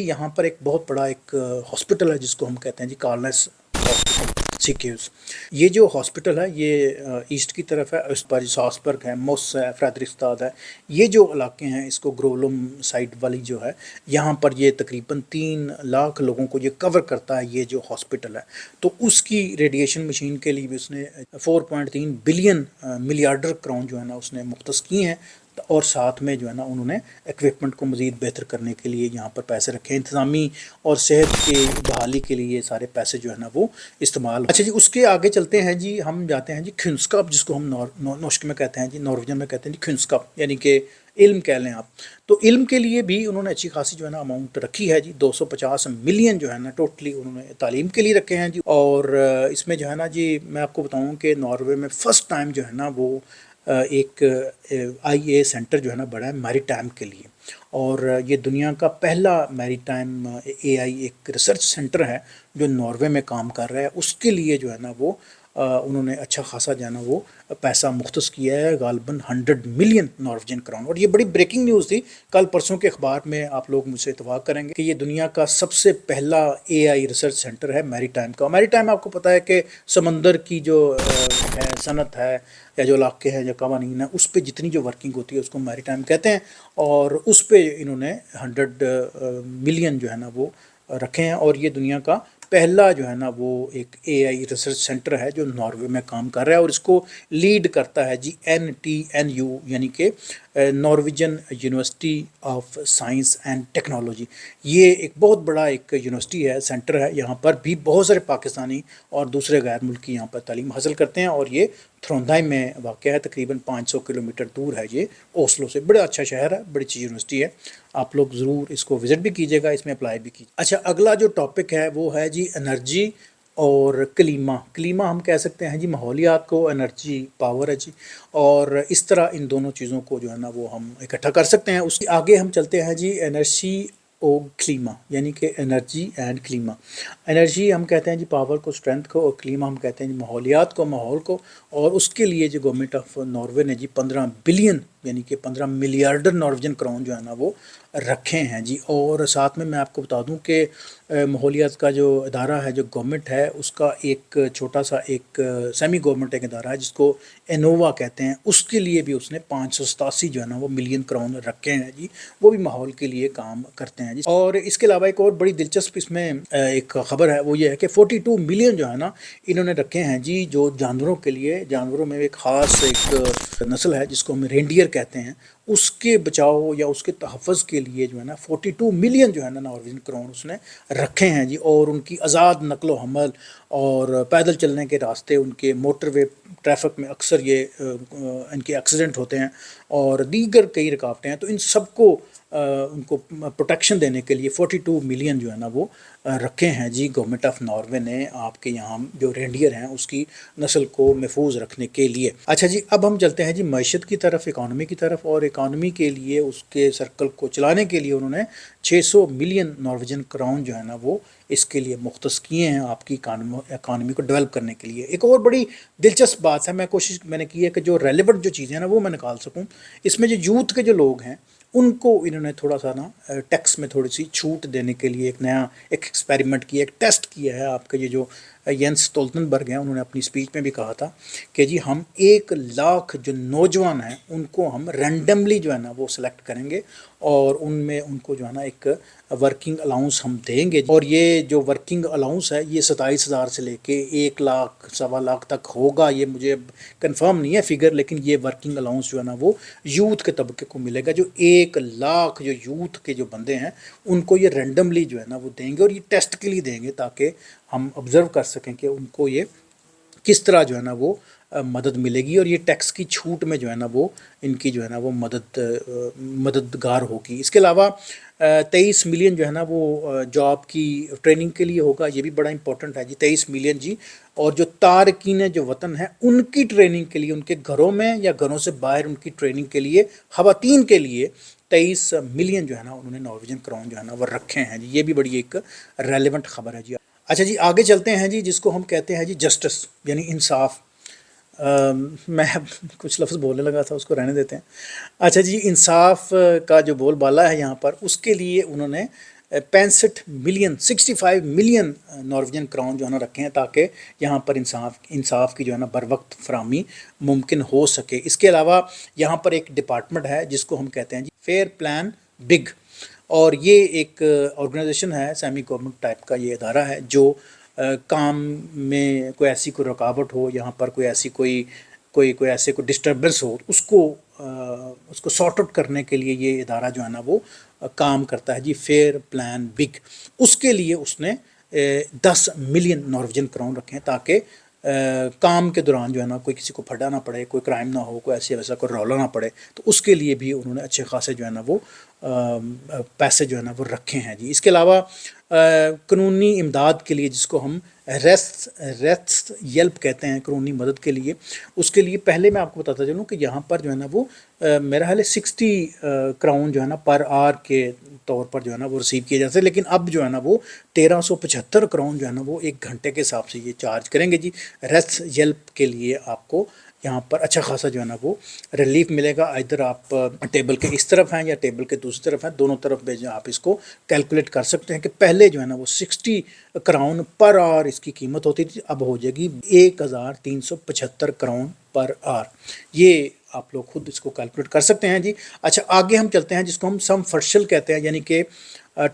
यहाँ पर एक बहुत बड़ा एक हॉस्पिटल है जिसको हम कहते हैं जी कार्लस हॉस्पिटल सिक्यूज। ये जो हॉस्पिटल है ये ईस्ट की तरफ है, उस पर सासबर्ग है, मोस है, फ्रेदरिकस्ताद है। ये जो इलाके हैं इसको ग्रोलम साइड वाली जो है, यहाँ पर ये तकरीबन 3 लाख लोगों को ये कवर करता है ये जो हॉस्पिटल है। तो उसकी रेडिएशन मशीन के लिए भी उसने 4.3 बिलियन मिलियार्डर क्राउन जो है ना उसने मुख्तस किए हैं। और साथ में जो है ना उन्होंने इक्विपमेंट को मज़ीद बेहतर करने के लिए यहाँ पर पैसे रखे हैं, इंतज़ामी और सेहत की बहाली के लिए सारे पैसे जो है ना वो इस्तेमाल। अच्छा जी, उसके आगे चलते हैं जी, हम जाते हैं जी खुनस्कप, जिसको हम नॉर्श में कहते हैं जी, नॉर्वेजन में कहते हैं जी खुनस्कप, यानी कि इल्म कह लें आप। तो इल्म के लिए भी उन्होंने अच्छी खासी जो है ना अमाउंट रखी है जी, 250 मिलियन जो है ना टोटली उन्होंने तालीम के लिए रखे हैं जी। और इसमें जो है ना जी मैं आपको बताऊँ कि नॉर्वे में फ़र्स्ट टाइम जो है ना वो एक IA सेंटर जो है ना बड़ा है मैरी टाइम के लिए। और ये दुनिया का पहला मैरी टाइम AI एक रिसर्च सेंटर है जो नॉर्वे में काम कर रहा है। उसके लिए जो है ना वो उन्होंने अच्छा खासा जो है ना वो पैसा मुख्तस किया है, गालबन 100 मिलियन नॉर्वेजियन क्राउन। और ये बड़ी ब्रेकिंग न्यूज़ थी, कल परसों के अखबार में आप लोग मुझसे इत्तफाक करेंगे कि ये दुनिया का सबसे पहला AI रिसर्च सेंटर है मैरी टाइम का। मैरी टाइम आपको पता है कि समंदर की जो है सनत है या जो इलाके हैं, जो कवानीन है, उस पर जितनी जो वर्किंग होती है उसको मैरी टाइम कहते हैं। और उस पर इन्होंने 100 मिलियन जो है ना वो रखे हैं। और ये दुनिया का पहला जो है ना वो एक AI रिसर्च सेंटर है जो नॉर्वे में काम कर रहा है। और इसको लीड करता है जी NTNU, यानी कि Norwegian university of science and technology. ये एक बहुत बड़ा एक यूनिवर्सिटी है, सेंटर है। यहाँ पर भी बहुत सारे पाकिस्तानी और दूसरे गैर मुल्की यहाँ पर तालीम हासिल करते हैं। और ये थ्रोंडाइम में वाक़ है, तकरीबन 500 किलोमीटर दूर है ये ओस्लो से। बड़ा अच्छा शहर है, बड़ी अच्छी यूनिवर्सिटी है, आप लोग ज़रूर इसको विज़िट भी कीजिएगा, इसमें अप्लाई भी कीजिए। अच्छा, अगला जो टॉपिक है वो है जी एनर्जी और क्लीमा हम कह सकते हैं जी माहौलियात को, एनर्जी पावर है जी। और इस तरह इन दोनों चीज़ों को जो है ना वो हम इकट्ठा कर सकते हैं। उसके आगे हम चलते हैं जी एनर्जी और क्लीमा, यानी कि एनर्जी एंड क्लीमा। एनर्जी हम कहते हैं जी पावर को, स्ट्रेंथ को, और क्लीमा हम कहते हैं जी माहौलियात को, माहौल को। और उसके लिए जो गवर्नमेंट ऑफ नॉर्वे ने जी 15 बिलियन यानी कि 15 मिलियार्डर नॉर्वेजन क्राउन जो है ना वो रखे हैं जी। और साथ में मैं आपको बता दूं कि माहौलियात का जो इदारा है, जो गवर्नमेंट है, उसका एक छोटा सा एक सेमी गवर्नमेंट एक इदारा है जिसको एनोवा कहते हैं, उसके लिए भी उसने 587 जो है ना वो मिलियन क्राउन रखे हैं जी। वो भी माहौल के लिए काम करते हैं जी। और इसके अलावा एक और बड़ी दिलचस्प इसमें एक ख़बर है, वो ये है कि 42 मिलियन जो है ना इन्होंने रखे हैं जी जो जानवरों के लिए। जानवरों में एक ख़ास एक नस्ल है जिसको हम रेंडियर कहते हैं, उसके बचाव या उसके तहफ़्फ़ुज़ के लिए जो है ना 42 मिलियन जो है ना नॉर्वेजियन क्राउन उसने रखे हैं जी। और उनकी आज़ाद नकलो हमल और पैदल चलने के रास्ते, उनके मोटरवे ट्रैफिक में अक्सर ये इनके एक्सीडेंट होते हैं और दीगर कई रुकावटें हैं। तो इन सबको उनको प्रोटेक्शन देने के लिए 42 मिलियन जो है ना वो रखे हैं जी गवर्नमेंट ऑफ नॉर्वे ने, आपके यहाँ जो रेंडियर हैं उसकी नस्ल को महफूज रखने के लिए। अच्छा जी, अब हम चलते हैं जी मैशत की तरफ, इकानमी की तरफ। और इकानमी के लिए, उसके सर्कल को चलाने के लिए उन्होंने 600 मिलियन नॉर्वेजियन क्राउन जो है ना वो इसके लिए मुख्तस किए हैं, आपकी इकानमी को डेवलप करने के लिए। एक और बड़ी दिलचस्प बात है, मैंने की है कि जो रेलिवेंट जो चीज़ें हैं ना वो मैं निकाल सकूँ। इसमें जो यूथ के जो लोग हैं उनको इन्होंने थोड़ा सा ना टैक्स में थोड़ी सी छूट देने के लिए एक नया एक एक्सपेरिमेंट किया, एक टेस्ट किया है। आपके ये जो येंस स्टोल्टनबर्ग हैं, उन्होंने अपनी स्पीच में भी कहा था कि जी हम 1 लाख जो नौजवान हैं उनको हम रैंडमली जो है ना वो सिलेक्ट करेंगे और उनमें उनको जो है ना एक वर्किंग अलाउंस हम देंगे। और ये जो वर्किंग अलाउंस है ये 27,000 से लेके 1 लाख, 1.25 लाख तक होगा। ये मुझे कंफर्म नहीं है फिगर, लेकिन ये वर्किंग अलाउंस जो है ना वो यूथ के तबके को मिलेगा। जो 1 लाख जो यूथ के जो बंदे हैं उनको ये रैंडमली जो है ना वो देंगे। और ये टेस्ट के लिए देंगे ताकि हम ऑब्ज़र्व कर सकें कि उनको ये किस तरह जो है ना वो मदद मिलेगी। और ये टैक्स की छूट में जो है ना वो इनकी जो है ना वो मददगार होगी। इसके अलावा 23 मिलियन जो है ना वो जॉब की ट्रेनिंग के लिए होगा। ये भी बड़ा इंपॉर्टेंट है जी, 23 मिलियन जी। और जो तारकीन जो वतन है उनकी ट्रेनिंग के लिए, उनके घरों में या घरों से बाहर उनकी ट्रेनिंग के लिए, खवातीन के लिए 23 मिलियन जो है ना उन्होंने नॉर्वेजियन क्राउन जो है ना वो रखे हैं जी। ये भी बड़ी एक रेलिवेंट खबर है जी। अच्छा जी, आगे चलते हैं जी, जिसको हम कहते हैं जी जस्टिस, यानी इंसाफ। मैं कुछ लफ्ज़ बोलने लगा था, उसको रहने देते हैं। अच्छा जी, इंसाफ का जो बोलबाला है यहाँ पर, उसके लिए उन्होंने 65 ملین نارویجن کراؤن جو ہے نا رکھے ہیں تاکہ یہاں پر انصاف کی جو ہے نا بر وقت فراہمی ممکن ہو سکے۔ اس کے علاوہ یہاں پر ایک ڈپارٹمنٹ ہے جس کو ہم کہتے ہیں جی فیئر پلان بگ، اور یہ ایک آرگنائزیشن ہے، سیمی گورنمنٹ ٹائپ کا یہ ادارہ ہے جو کام میں کوئی ایسی کوئی رکاوٹ ہو، یہاں پر کوئی ایسی کوئی ایسے کوئی ڈسٹربنس ہو، اس کو سارٹ آؤٹ کرنے کے لیے یہ ادارہ جو ہے نا وہ کام کرتا ہے جی فیئر پلان بگ۔ اس کے لیے اس نے 10 ملین نارویجن کراؤن رکھے ہیں تاکہ کام کے دوران جو ہے نا کوئی کسی کو پھٹا نہ پڑے، کوئی کرائم نہ ہو، کوئی ایسے ویسا کوئی رولا نہ پڑے، تو اس کے لیے بھی انہوں نے اچھے خاصے جو ہے نا وہ پیسے جو ہے نا وہ رکھے ہیں جی۔ اس کے علاوہ قانونی امداد کے لیے، جس کو ہم ریسٹ یلپ کہتے ہیں، قانونی مدد کے لیے، اس کے لیے پہلے میں آپ کو بتاتا چلوں کہ یہاں پر جو ہے نا وہ میرا خیال ہے 60 کراؤن جو ہے نا پر آر کے طور پر جو ہے نا وہ ریسیو کیے جاتے ہیں، لیکن اب جو ہے نا وہ 1375 کراؤن جو ہے نا وہ ایک گھنٹے کے حساب سے یہ چارج کریں گے جی۔ ریسٹ یلپ کے لیے آپ کو یہاں پر اچھا خاصا جو ہے نا وہ ریلیف ملے گا، ادھر آپ ٹیبل کے اس طرف ہیں یا ٹیبل کے دوسری طرف ہیں، دونوں طرف بھی آپ اس کو کیلکولیٹ کر سکتے ہیں کہ پہلے جو ہے نا وہ 60 کراؤن پر آر اس کی قیمت ہوتی تھی، اب ہو جائے گی 1375 کراؤن پر آر۔ یہ آپ لوگ خود اس کو کیلکولیٹ کر سکتے ہیں جی۔ اچھا آگے ہم چلتے ہیں جس کو ہم سم فرشل کہتے ہیں، یعنی کہ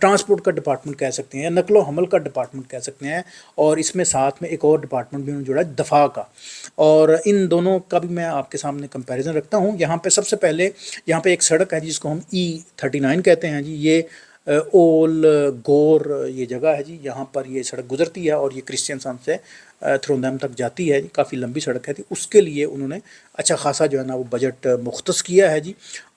ٹرانسپورٹ کا ڈپارٹمنٹ کہہ سکتے ہیں یا نقل و حمل کا ڈپارٹمنٹ کہہ سکتے ہیں، اور اس میں ساتھ میں ایک اور ڈپارٹمنٹ بھی انہوں نے جوڑا ہے دفاع کا، اور ان دونوں کا بھی میں آپ کے سامنے کمپیریزن رکھتا ہوں۔ یہاں پہ سب سے پہلے یہاں پہ ایک سڑک ہے جس کو ہم E39 کہتے ہیں جی، یہ اول گور یہ جگہ ہے جی، یہاں پر یہ سڑک گزرتی ہے اور یہ کرسچین سن سے تھرونڈیم تک جاتی ہے، کافی لمبی سڑک ہے جی۔ اس کے لیے انہوں نے اچھا خاصا جو ہے نا وہ بجٹ مختص کیا ہے جی،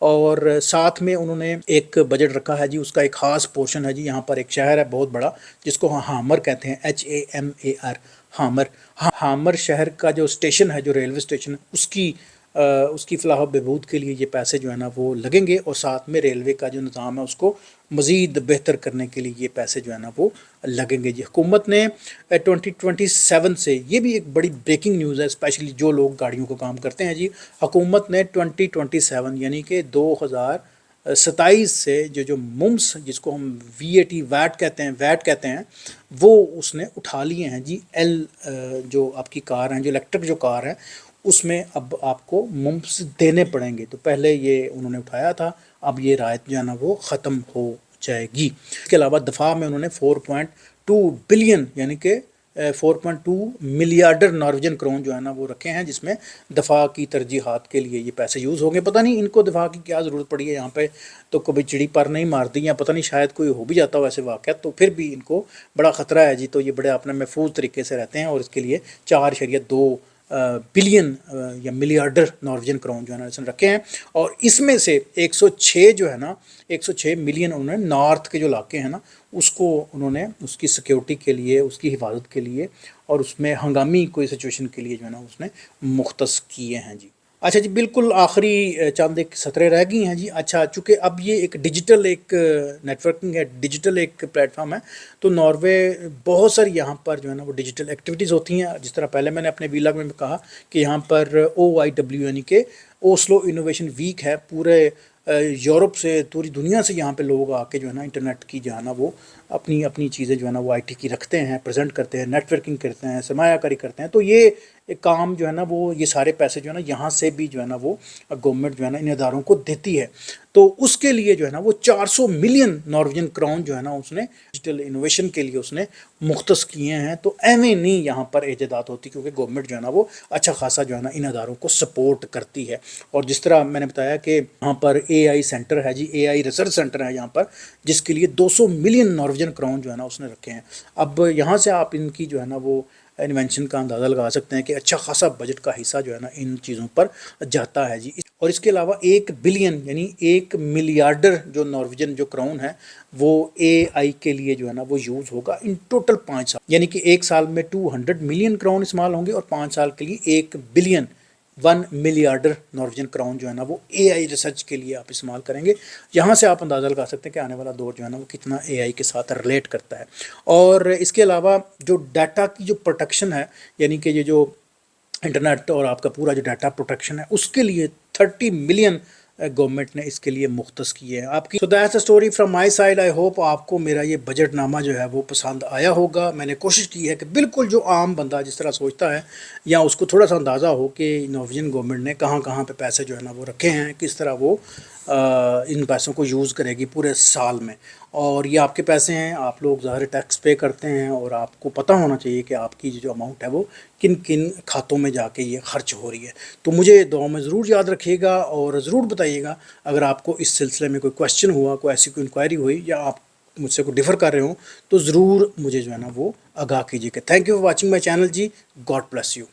اور ساتھ میں انہوں نے ایک بجٹ رکھا ہے جی، اس کا ایک خاص پورشن ہے جی۔ یہاں پر ایک شہر ہے بہت بڑا جس کو ہامر کہتے ہیں، HAMAR، ہامر شہر کا جو اسٹیشن ہے، جو ریلوے اسٹیشن ہے، اس کی فلاح و بہبود کے لیے یہ پیسے جو ہے نا وہ لگیں گے، اور ساتھ میں ریلوے کا جو نظام ہے اس کو مزید بہتر کرنے کے لیے یہ پیسے جو ہے نا وہ لگیں گے جی۔ حکومت نے 2027 سے، یہ بھی ایک بڑی بریکنگ نیوز ہے اسپیشلی جو لوگ گاڑیوں کو کام کرتے ہیں جی، حکومت نے 2027 یعنی کہ 2027 سے جو ممس جس کو ہم ویٹ کہتے ہیں وہ اس نے اٹھا لیے ہیں جی۔ جو آپ کی کار ہیں، جو الیکٹرک جو کار ہے، اس میں اب آپ کو ممس دینے پڑیں گے، تو پہلے یہ انہوں نے اٹھایا تھا، اب یہ رعایت جو ہے نا وہ ختم ہو جائے گی۔ اس کے علاوہ دفاع میں انہوں نے 4.2 بلین یعنی کہ 4.2 ملیارڈر نارویجن کراؤن جو ہے نا وہ رکھے ہیں، جس میں دفاع کی ترجیحات کے لیے یہ پیسے یوز ہوں گے۔ پتہ نہیں ان کو دفاع کی کیا ضرورت پڑی ہے یہاں پہ، تو کبھی چڑی پر نہیں مار دی، یا پتہ نہیں شاید کوئی ہو بھی جاتا ہو ایسے واقعات، تو پھر بھی ان کو بڑا خطرہ ہے جی، تو یہ بڑے اپنے محفوظ طریقے سے رہتے ہیں، اور اس کے لیے 4.2 بلین یا ملیارڈر نارویجن کراؤن جو ہے نا اس نے رکھے ہیں، اور اس میں سے 106 جو ہے نا 106 ملین انہوں نے نارتھ کے جو علاقے ہیں نا اس کو انہوں نے اس کی سیکیورٹی کے لیے، اس کی حفاظت کے لیے، اور اس میں ہنگامی کوئی سچویشن کے لیے جو ہے نا اس نے مختص کیے ہیں جی۔ اچھا جی، بالکل آخری چند ایک سطریں رہ گئی ہیں جی۔ اچھا چونکہ اب یہ ایک ڈیجیٹل ایک نیٹورکنگ ہے، ڈیجیٹل ایک پلیٹ فارم ہے، تو ناروے بہت ساری یہاں پر جو ہے نا وہ ڈیجیٹل ایکٹیویٹیز ہوتی ہیں، جس طرح پہلے میں نے اپنے ویلاگ میں کہا کہ یہاں پر OIW یعنی کہ اوسلو انوویشن ویک ہے، پورے یورپ سے، پوری دنیا سے یہاں پہ لوگ آ کے جو ہے نا انٹرنیٹ کی جو ہے نا وہ اپنی چیزیں جو ہے نا وہ IT کی رکھتے ہیں، پریزنٹ کرتے ہیں، نیٹ ورکنگ کرتے ہیں، سرمایہ کاری کرتے ہیں، تو یہ ایک کام جو ہے نا وہ یہ سارے پیسے جو ہے نا یہاں سے بھی جو ہے نا وہ گورنمنٹ جو ہے نا ان اداروں کو دیتی ہے، تو اس کے لیے جو ہے نا وہ 400 ملین نارویجن کراؤن جو ہے نا اس نے ڈیجیٹل انوویشن کے لیے اس نے مختص کیے ہیں۔ تو ایویں نہیں یہاں پر ایجادات ہوتی، کیونکہ گورنمنٹ جو ہے نا وہ اچھا خاصا جو ہے نا ان اداروں کو سپورٹ کرتی ہے، اور جس طرح میں نے بتایا کہ یہاں پر AI سینٹر ہے جی، AI ریسرچ سینٹر ہے یہاں پر، جس کے لیے 200 ملین نارویجن کراؤن جو ہے نا اس نے رکھے ہیں۔ اب یہاں سے آپ ان کی جو ہے نا وہ انوینشن کا اندازہ لگا سکتے ہیں کہ اچھا خاصا بجٹ کا حصہ جو ہے نا ان چیزوں پر جاتا ہے جی۔ اور اس کے علاوہ 1 بلین یعنی 1 ملیارڈر جو نارویجن جو کراؤن ہے وہ AI کے لیے جو ہے نا وہ یوز ہوگا ان ٹوٹل 5 سال، یعنی کہ ایک سال میں 200 ملین کراؤن استعمال ہوں گے، اور 5 سال کے لیے 1 بلین 1 ملیارڈر نارویجن کراؤن جو ہے نا وہ AI ریسرچ کے لیے آپ استعمال کریں گے۔ یہاں سے آپ اندازہ لگا سکتے ہیں کہ آنے والا دور جو ہے نا وہ کتنا AI کے ساتھ ریلیٹ کرتا ہے۔ اور اس کے علاوہ جو ڈیٹا کی جو پروٹیکشن ہے، یعنی کہ یہ جو انٹرنیٹ اور آپ کا پورا جو ڈیٹا پروٹیکشن ہے، اس کے لیے 30 ملین गवर्नमेंट ने इसके लिए मुख्तस किए हैं आपकी। So that's a story from my side. I hope आपको मेरा ये बजट नामा जो है वो पसंद आया होगा। मैंने कोशिश की है कि बिल्कुल जो आम बंदा जिस तरह सोचता है या उसको थोड़ा सा अंदाज़ा हो कि नॉर्वेजियन गवर्नमेंट ने कहाँ कहाँ पे पैसे जो है ना वो रखे हैं, किस तरह वो इन पैसों को यूज़ करेगी पूरे साल में। और ये आपके पैसे हैं, आप लोग ज़ाहिर टैक्स पे करते हैं और आपको पता होना चाहिए कि आपकी जो अमाउंट है वो किन किन खातों में जाके ये खर्च हो रही है। तो मुझे दुआ में ज़रूर याद रखिएगा और ज़रूर बताइएगा अगर आपको इस सिलसिले में कोई क्वेश्चन हुआ, कोई ऐसी कोई इंक्वायरी हुई या आप मुझसे कोई डिफ़र कर रहे हो तो ज़रूर मुझे जो है ना वो आगाह कीजिएगा। Thank you for watching my channel जी। God bless you.